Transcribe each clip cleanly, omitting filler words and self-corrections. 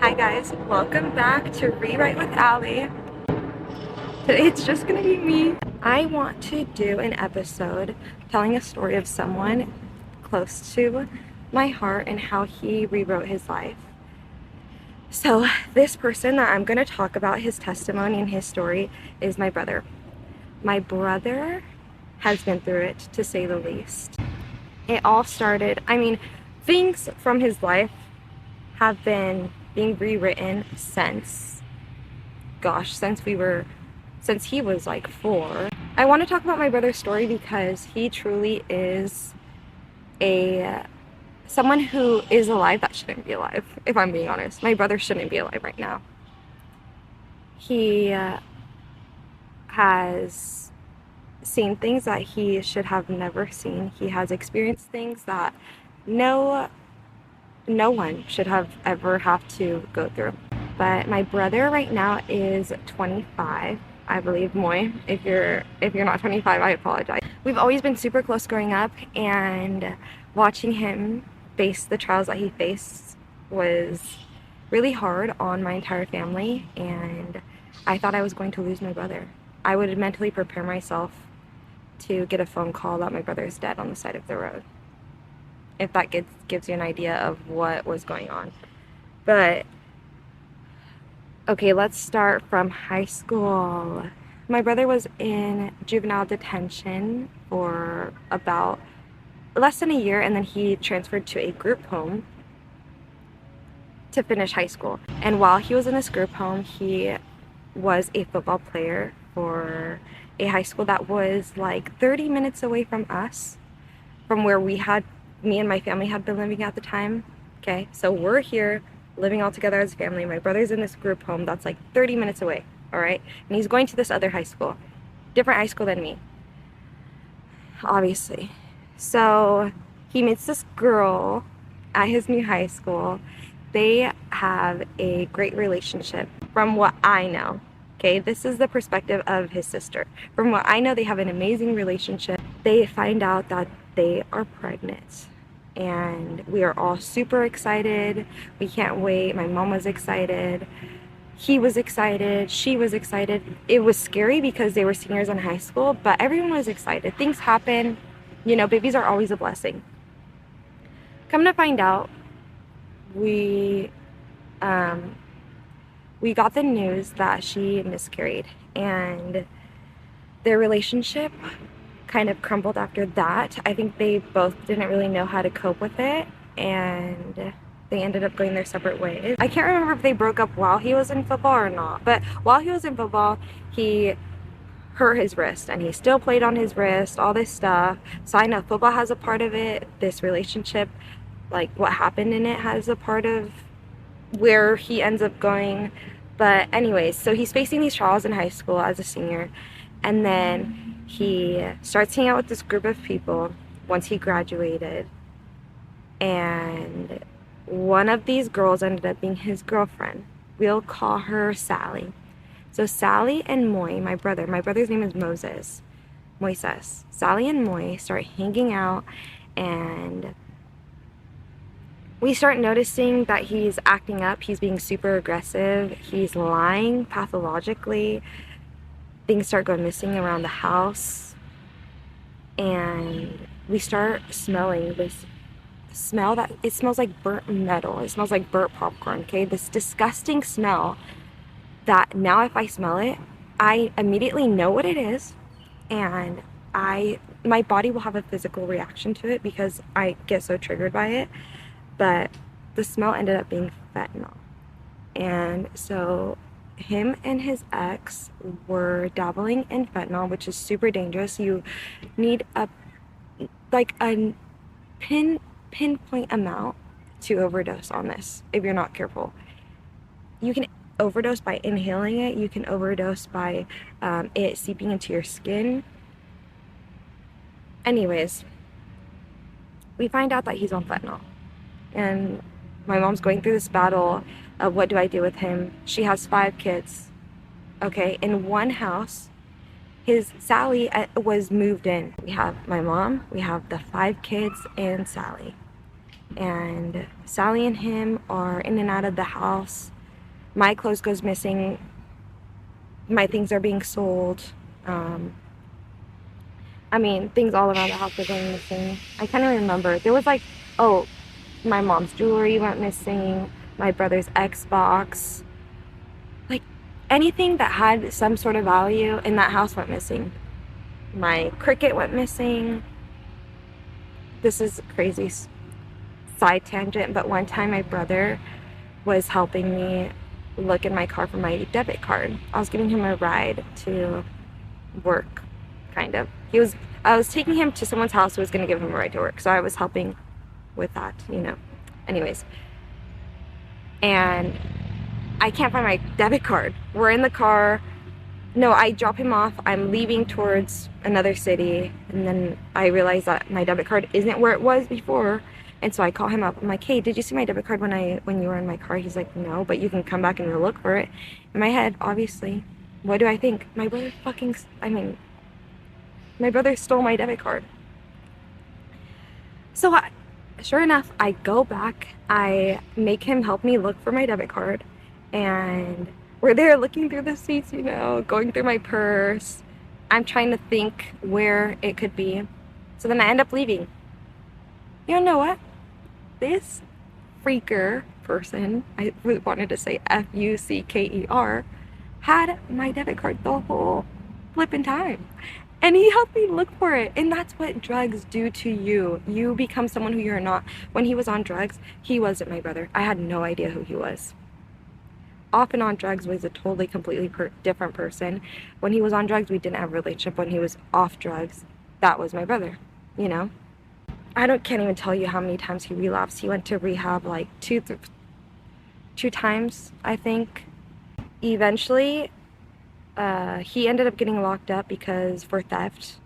Hi guys, welcome back to Rewrite with Allie. Today it's just gonna be me. I want to do an episode telling a story of someone close to my heart and how he rewrote his life. So this person that I'm gonna talk about, his testimony and his story, is my brother. My brother has been through it, to say the least. It all started, things from his life have been being rewritten since he was like 4. I want to talk about my brother's story because he truly is someone who is alive that shouldn't be alive, if I'm being honest. My brother shouldn't be alive right now. He has seen things that he should have never seen. He has experienced things that no one should have ever have to go through. But my brother right now is 25, I believe. Moy, if you're not 25, I apologize. We've always been super close growing up, and watching him face the trials that he faced was really hard on my entire family, and I thought I was going to lose my brother. I would mentally prepare myself to get a phone call that my brother is dead on the side of the road, if that gives you an idea of what was going on. But okay, let's start from high school. My brother was in juvenile detention for about less than a year, and then he transferred to a group home to finish high school. And while he was in this group home, he was a football player for a high school that was like 30 minutes away from us, from where me and my family had been living at the time. Okay, so we're here living all together as a family. My brother's in this group home that's like 30 minutes away, all right? And he's going to this other high school, different high school than me, obviously. So he meets this girl at his new high school. They have a great relationship from what I know. Okay, this is the perspective of his sister. From what I know, they have an amazing relationship. They find out that they are pregnant, and we are all super excited. We can't wait. My mom was excited. He was excited. She was excited. It was scary because they were seniors in high school, but everyone was excited. Things happen. You know, babies are always a blessing. Come to find out, we got the news that she miscarried, and their relationship kind of crumbled after that. I think they both didn't really know how to cope with it, and they ended up going their separate ways. I can't remember if they broke up while he was in football or not, but while he was in football, he hurt his wrist, and he still played on his wrist, all this stuff. So I know football has a part of it. This relationship, like what happened in it, has a part of where he ends up going. But anyways, so he's facing these trials in high school as a senior, and then he starts hanging out with this group of people once he graduated, and one of these girls ended up being his girlfriend. We'll call her Sally. So Sally and Moy, my brother's name is Moises. Sally and Moy start hanging out, and we start noticing that he's acting up. He's being super aggressive. He's lying pathologically. Things start going missing around the house, and we start smelling this smell that it smells like burnt metal. It smells like burnt popcorn, okay? This disgusting smell that now if I smell it, I immediately know what it is, and my body will have a physical reaction to it because I get so triggered by it. But the smell ended up being fentanyl. And so him and his ex were dabbling in fentanyl, which is super dangerous. You need a pinpoint amount to overdose on this if you're not careful. You can overdose by inhaling it. You can overdose by it seeping into your skin. Anyways, we find out that he's on fentanyl, and my mom's going through this battle of what do I do with him. She has 5 kids, okay, in one house. Sally was moved in. We have my mom, we have the 5 kids, and Sally. and Sally and him are in and out of the house. My clothes goes missing. My things are being sold. I mean, things all around the house are going missing. I can't even remember. There was like, oh, my mom's jewelry went missing, my brother's Xbox. Like, anything that had some sort of value in that house went missing. My Cricut went missing. This is a crazy side tangent, but one time my brother was helping me look in my car for my debit card. I was giving him a ride to work, kind of. I was taking him to someone's house who was going to give him a ride to work, so I was helping with that, you know. Anyways, and I can't find my debit card. We're in the car. No, I drop him off. I'm leaving towards another city, and then I realize that my debit card isn't where it was before. And so I call him up. I'm like, hey, did you see my debit card when you were in my car? He's like, no, but you can come back and look for it. In my head, obviously, what do I think? My brother my brother stole my debit card. So sure enough, I go back. I make him help me look for my debit card. And we're there looking through the seats, you know, going through my purse. I'm trying to think where it could be. So then I end up leaving. You know what? This freaker person, I really wanted to say Fucker, had my debit card the whole flipping time. And he helped me look for it. And that's what drugs do to you. You become someone who you're not. When he was on drugs, he wasn't my brother. I had no idea who he was. Off and on drugs was a totally, completely different person. When he was on drugs, we didn't have a relationship. When he was off drugs, that was my brother, you know? Can't even tell you how many times he relapsed. He went to rehab like two times, I think. Eventually, he ended up getting locked up for theft.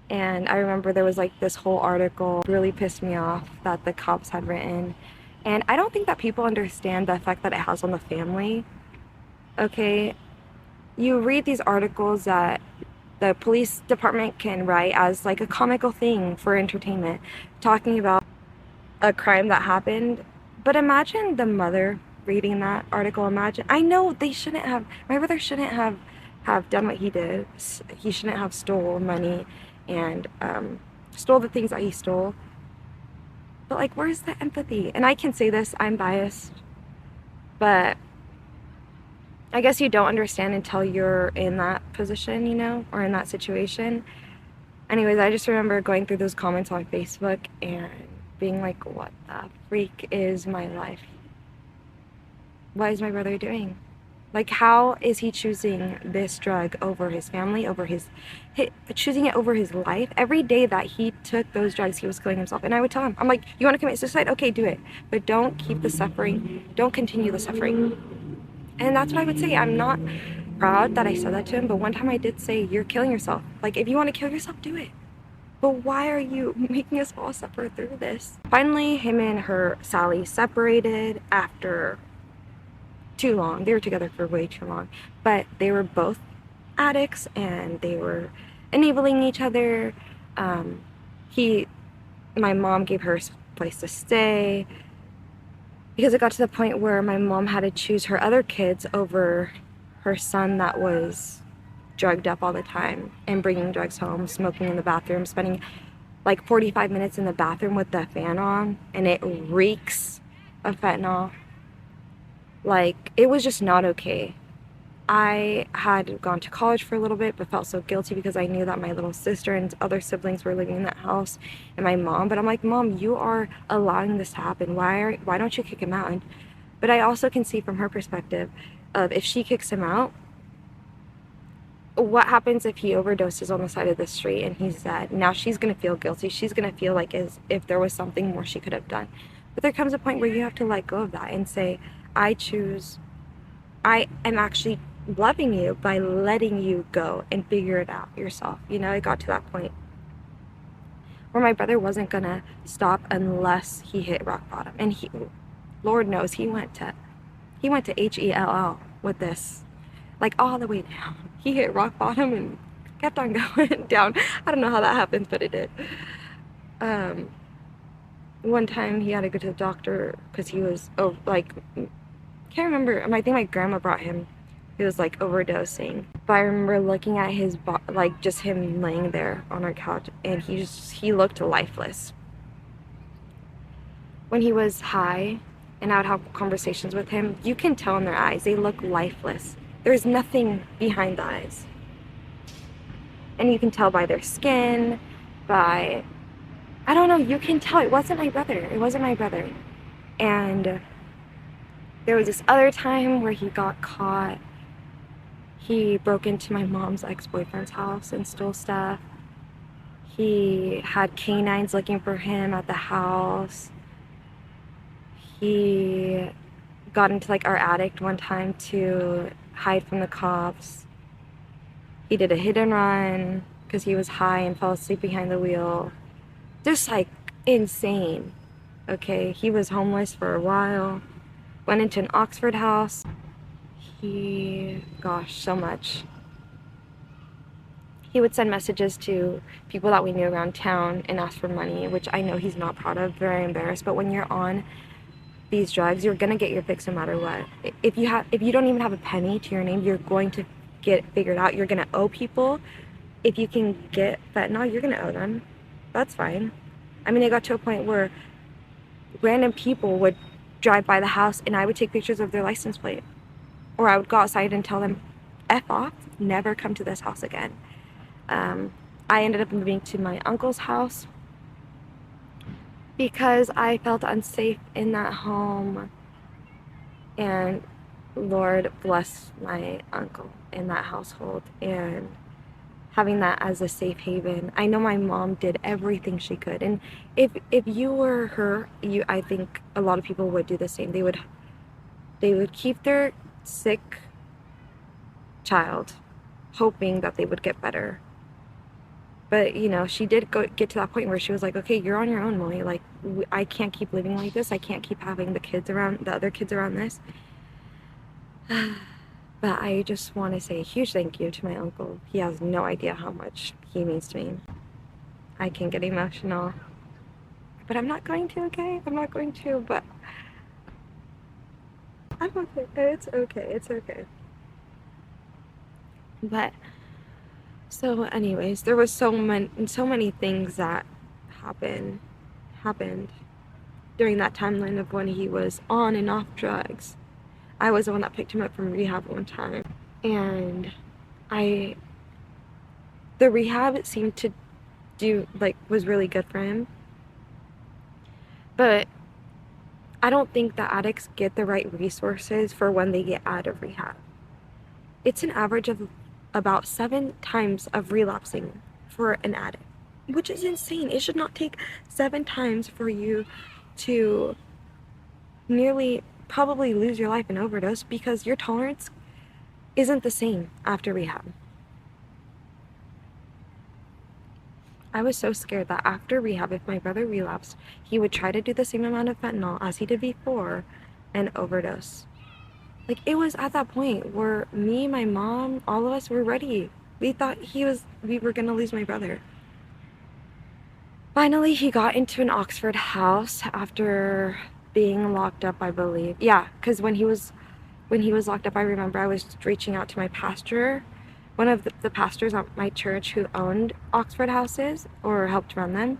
And I remember there was like this whole article really pissed me off that the cops had written. And I don't think that people understand the effect that it has on the family. Okay, you read these articles that the police department can write as like a comical thing for entertainment, talking about a crime that happened. But imagine the mother reading that article. I know my brother shouldn't have done what he did. He shouldn't have stole money and stole the things that he stole. But like, where's the empathy? And I can say this, I'm biased, but I guess you don't understand until you're in that position, you know, or in that situation. Anyways, I just remember going through those comments on Facebook and being like, what the freak is my life? What is my brother doing? Like, how is he choosing this drug over his family, choosing it over his life? Every day that he took those drugs, he was killing himself. And I would tell him, I'm like, you want to commit suicide? Okay, do it. But don't keep the suffering. Don't continue the suffering. And that's what I would say. I'm not proud that I said that to him, but one time I did say, you're killing yourself. Like, if you want to kill yourself, do it. But why are you making us all suffer through this? Finally, him and Sally separated after too long. They were together for way too long. But they were both addicts and they were enabling each other. My mom gave her a place to stay because it got to the point where my mom had to choose her other kids over her son that was drugged up all the time and bringing drugs home, smoking in the bathroom, spending like 45 minutes in the bathroom with the fan on, and it reeks of fentanyl. Like, it was just not okay. I had gone to college for a little bit, but felt so guilty because I knew that my little sister and other siblings were living in that house, and my mom. But I'm like, Mom, you are allowing this to happen. Why don't you kick him out? But I also can see from her perspective of if she kicks him out, what happens if he overdoses on the side of the street and he's dead? Now she's going to feel guilty. She's going to feel like as if there was something more she could have done. But there comes a point where you have to let go of that and say, I am actually loving you by letting you go and figure it out yourself. You know, it got to that point where my brother wasn't gonna stop unless he hit rock bottom. And Lord knows, he went to HELL with this, like all the way down. He hit rock bottom and kept on going down. I don't know how that happens, but it did. one time he had to go to the doctor because he was, oh, like, can't remember. I think my grandma brought him. He was like overdosing. But I remember looking at his like just him laying there on our couch, and he looked lifeless. When he was high, and I would have conversations with him, you can tell in their eyes they look lifeless. There's nothing behind the eyes, and you can tell by their skin, by I don't know. You can tell it wasn't my brother. It wasn't my brother, and there was this other time where he got caught. He broke into my mom's ex-boyfriend's house and stole stuff. He had canines looking for him at the house. He got into like our attic one time to hide from the cops. He did a hit and run because he was high and fell asleep behind the wheel. Just like insane. Okay, he was homeless for a while. Went into an Oxford house. Gosh, so much. He would send messages to people that we knew around town and ask for money, which I know he's not proud of, very embarrassed. But when you're on these drugs, you're gonna get your fix no matter what. If you don't even have a penny to your name, you're going to get it figured out. You're gonna owe people. If you can get fentanyl, you're gonna owe them. That's fine. I mean, it got to a point where random people would drive by the house and I would take pictures of their license plate. Or I would go outside and tell them, F off, never come to this house again. I ended up moving to my uncle's house because I felt unsafe in that home. And Lord bless my uncle in that household and having that as a safe haven. I know my mom did everything she could. And if you were her, I think a lot of people would do the same. They would keep their sick child hoping that they would get better. But you know, she did get to that point where she was like, okay, you're on your own, Molly. Like, I can't keep living like this. I can't keep having the other kids around this. But I just want to say a huge thank you to my uncle. He has no idea how much he means to me. I can get emotional, but I'm not going to, okay? I'm not going to, but I'm okay. It's okay. It's okay. But so anyways, there was so many things that happened during that timeline of when he was on and off drugs. I was the one that picked him up from rehab one time, and the rehab seemed to was really good for him. But I don't think the addicts get the right resources for when they get out of rehab. It's an average of about 7 times of relapsing for an addict, which is insane. It should not take 7 times for you to nearly probably lose your life in overdose because your tolerance isn't the same after rehab. I was so scared that after rehab, if my brother relapsed, he would try to do the same amount of fentanyl as he did before and overdose. Like, it was at that point where me, my mom, all of us were ready. We thought we were gonna lose my brother. Finally, he got into an Oxford house after being locked up, I believe. Yeah, because when he was locked up, I remember I was reaching out to my pastor, one of the pastors at my church who owned Oxford houses or helped run them,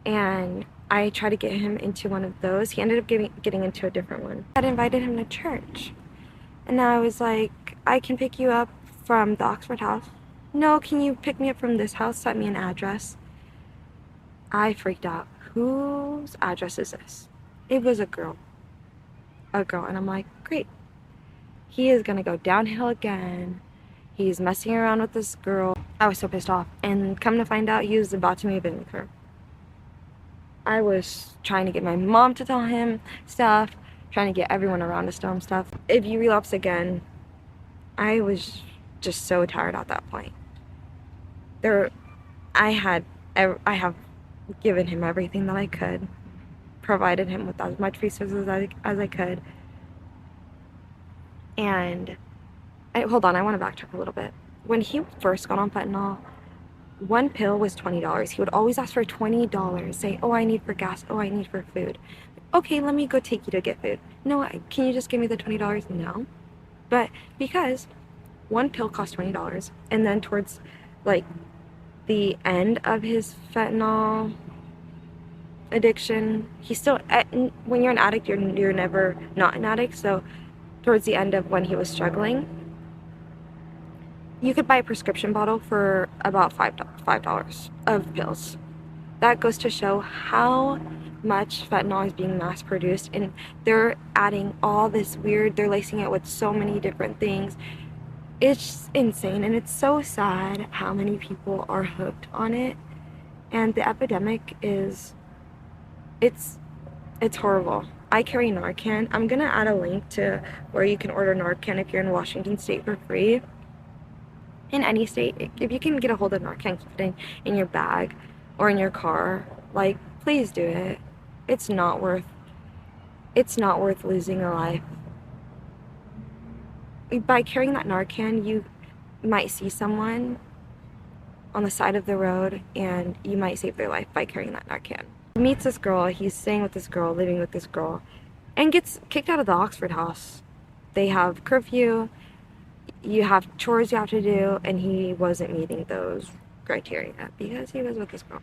and I tried to get him into one of those. He ended up getting into a different one. I had invited him to church, and I was like, I can pick you up from the Oxford house. No, can you pick me up from this house? Sent me an address. I freaked out. Whose address is this? It was a girl, and I'm like, great. He is gonna go downhill again. He's messing around with this girl. I was so pissed off, and come to find out, he was about to move in with her. I was trying to get my mom to tell him stuff, trying to get everyone around to tell him stuff. If you relapse again, I was just so tired at that point. I have given him everything that I could, provided him with as much resources as I could. And hold on, I want to backtrack a little bit. When he first got on fentanyl, One pill was $20. He would always ask for $20, say, oh, I need for gas, oh, I need for food. Okay, let me go take you to get food. No, can you just give me the $20? No. But because one pill cost $20, and then towards like the end of his fentanyl addiction, he still, when you're an addict, you're never not an addict. So towards the end of when he was struggling, you could buy a prescription bottle for about $5 of pills. That goes to show how much fentanyl is being mass produced, and they're adding all this weird, they're lacing it with so many different things. It's insane, and it's so sad how many people are hooked on it. And the epidemic is, it's horrible. I carry Narcan. I'm gonna add a link to where you can order Narcan if you're in Washington State for free. In any state, if you can get a hold of Narcan, keep it in your bag or in your car, like, please do it. It's not worth losing a life. By carrying that Narcan, you might see someone on the side of the road and you might save their life by carrying that Narcan. He meets this girl, he's staying with this girl, living with this girl, and gets kicked out of the Oxford house. They have curfew, you have chores you have to do, and he wasn't meeting those criteria because he was with this girl.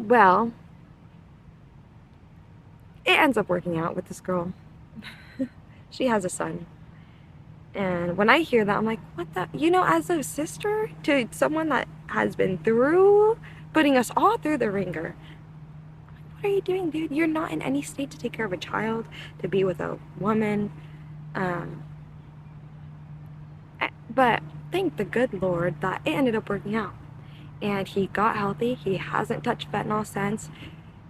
Well, it ends up working out with this girl. She has a son. And when I hear that, I'm like, what the? You know, as a sister to someone that has been through, putting us all through the ringer. What are you doing, dude? You're not in any state to take care of a child, to be with a woman. But thank the good Lord that it ended up working out. And he got healthy. He hasn't touched fentanyl since.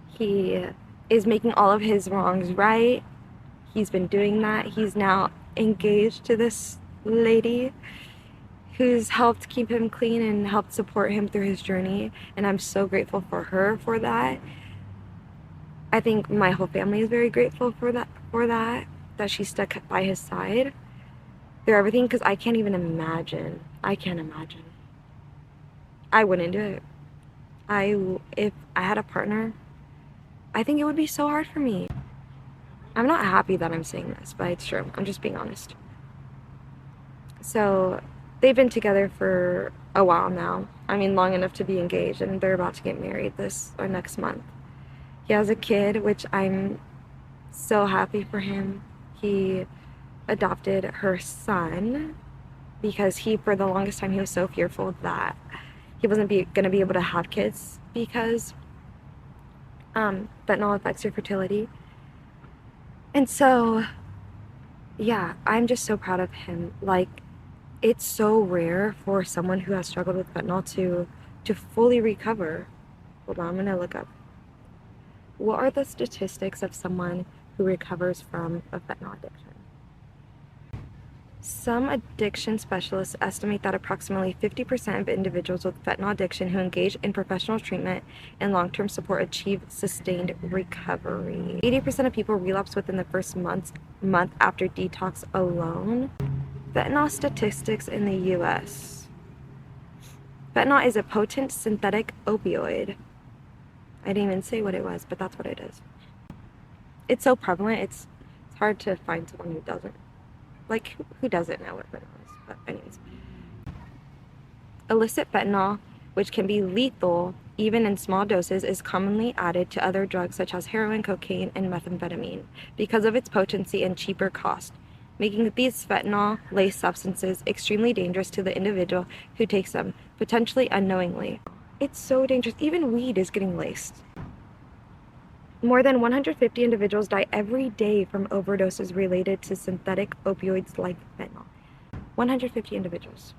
He is making all of his wrongs right. He's been doing that. He's now engaged to this lady who's helped keep him clean and helped support him through his journey. And I'm so grateful for her for that. I think my whole family is very grateful for that she stuck by his side through everything, because I can't even imagine. I can't imagine. I wouldn't do it. If I had a partner, I think it would be so hard for me. I'm not happy that I'm saying this, but it's true. I'm just being honest. So they've been together for a while now. I mean, long enough to be engaged, and they're about to get married this or next month. He has a kid, which I'm so happy for him. He adopted her son because for the longest time, he was so fearful that he wasn't going to be able to have kids because fentanyl affects your fertility. And so, yeah, I'm just so proud of him. Like, it's so rare for someone who has struggled with fentanyl to fully recover. Hold on, I'm gonna look up. What are the statistics of someone who recovers from a fentanyl addiction? Some addiction specialists estimate that approximately 50% of individuals with fentanyl addiction who engage in professional treatment and long-term support achieve sustained recovery. 80% of people relapse within the first month after detox alone. Fentanyl statistics in the US. Fentanyl is a potent synthetic opioid. I didn't even say what it was, but that's what it is. It's so prevalent, it's hard to find someone who doesn't. Like, who doesn't know what fentanyl is? But anyways. Illicit fentanyl, which can be lethal even in small doses, is commonly added to other drugs such as heroin, cocaine, and methamphetamine because of its potency and cheaper cost, making these fentanyl-laced substances extremely dangerous to the individual who takes them, potentially unknowingly. It's so dangerous. Even weed is getting laced. More than 150 individuals die every day from overdoses related to synthetic opioids like fentanyl. 150 individuals.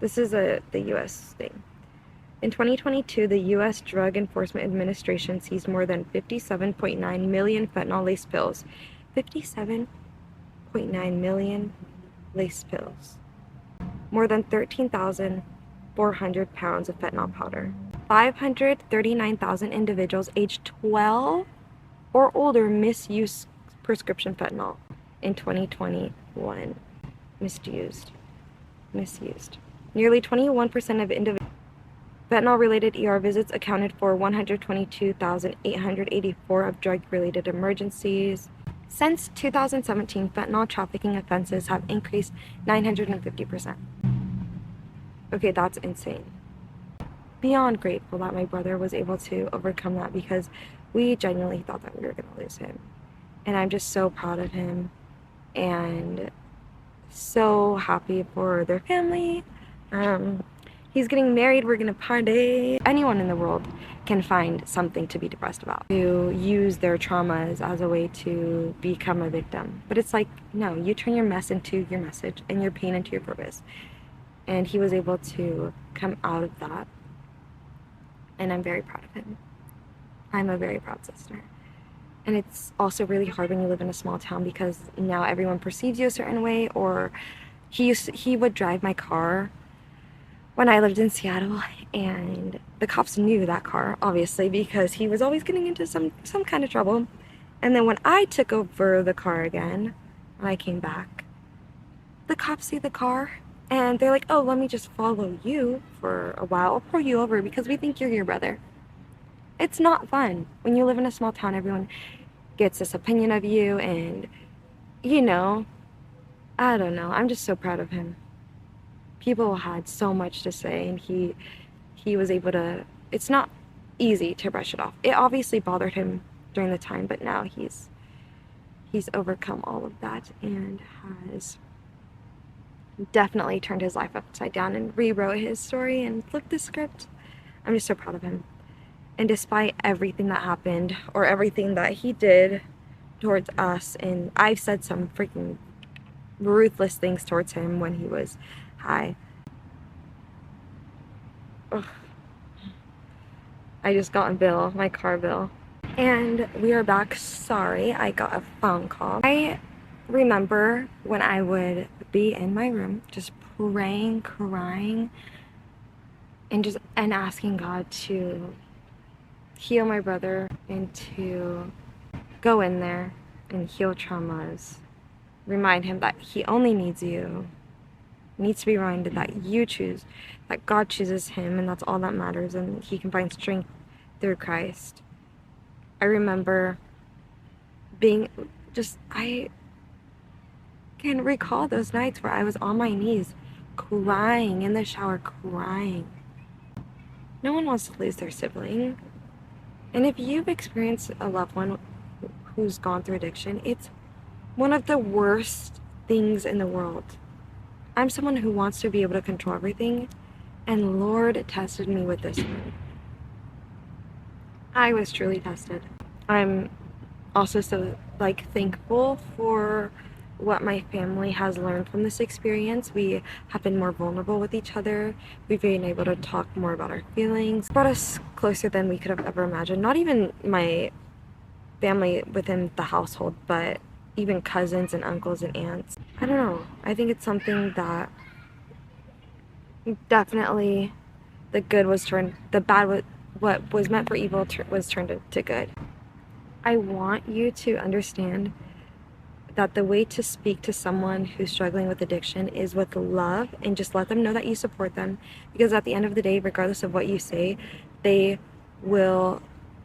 This is the US thing. In 2022, the US Drug Enforcement Administration seized more than 57.9 million fentanyl-laced pills. 57.9 million laced pills. More than 13,400 pounds of fentanyl powder. 539,000 individuals aged 12 or older misused prescription fentanyl in 2021. Misused. misused. Nearly 21% of fentanyl-related ER visits accounted for 122,884 of drug-related emergencies. Since 2017, fentanyl trafficking offenses have increased 950%. Okay, that's insane. Beyond grateful that my brother was able to overcome that, because we genuinely thought that we were going to lose him. And I'm just so proud of him and so happy for their family. He's getting married, we're gonna party. Anyone in the world can find something to be depressed about, to use their traumas as a way to become a victim. But it's like, no, you turn your mess into your message and your pain into your purpose. And he was able to come out of that. And I'm very proud of him. I'm a very proud sister. And it's also really hard when you live in a small town, because now everyone perceives you a certain way. Or he would drive my car when I lived in Seattle, and the cops knew that car, obviously, because he was always getting into some kind of trouble. And then when I took over the car again, when I came back, the cops see the car and they're like, oh, let me just follow you for a while. I'll pull you over because we think you're your brother. It's not fun. When you live in a small town, everyone gets this opinion of you, and, you know, I don't know. I'm just so proud of him. People had so much to say, and he was able to, it's not easy to brush it off. It obviously bothered him during the time, but now he's overcome all of that and has definitely turned his life upside down and rewrote his story and flipped the script. I'm just so proud of him. And despite everything that happened, or everything that he did towards us, and I've said some freaking ruthless things towards him when he was high. Ugh. I just got a bill, my car bill. And we are back. Sorry, I got a phone call. I remember when I would be in my room just praying, crying, and asking God to heal my brother and to go in there and heal traumas. Remind him that he only needs you. He needs to be reminded that you choose, that God chooses him, and that's all that matters, and he can find strength through Christ. I remember being I can recall those nights where I was on my knees crying in the shower, crying. No one wants to lose their sibling. And if you've experienced a loved one who's gone through addiction, it's one of the worst things in the world. I'm someone who wants to be able to control everything, and Lord tested me with this one. I was truly tested. I'm also so thankful for what my family has learned from this experience. We have been more vulnerable with each other. We've been able to talk more about our feelings. It brought us closer than we could have ever imagined. Not even my family within the household, but even cousins and uncles and aunts. I don't know. I think it's something that definitely the bad, what was meant for evil was turned into good. I want you to understand that the way to speak to someone who's struggling with addiction is with love, and just let them know that you support them, because at the end of the day, regardless of what you say, they will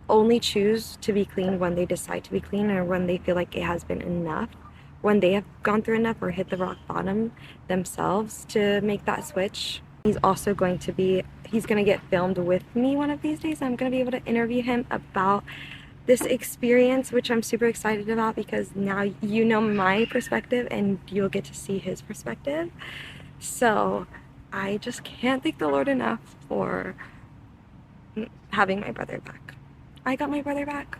only choose to be clean when they decide to be clean, or when they feel like it has been enough, when they have gone through enough or hit the rock bottom themselves to make that switch. He's also going to get filmed with me one of these days. I'm going to be able to interview him about this experience, which I'm super excited about, because now you know my perspective and you'll get to see his perspective. So I just can't thank the Lord enough for having my brother back. I got my brother back.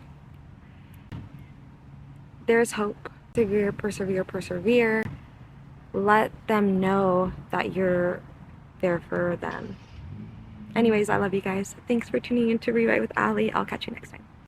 There's hope. Persevere, persevere, persevere. Let them know that you're there for them. Anyways, I love you guys. Thanks for tuning in to Rewrite with Ali. I'll catch you next time.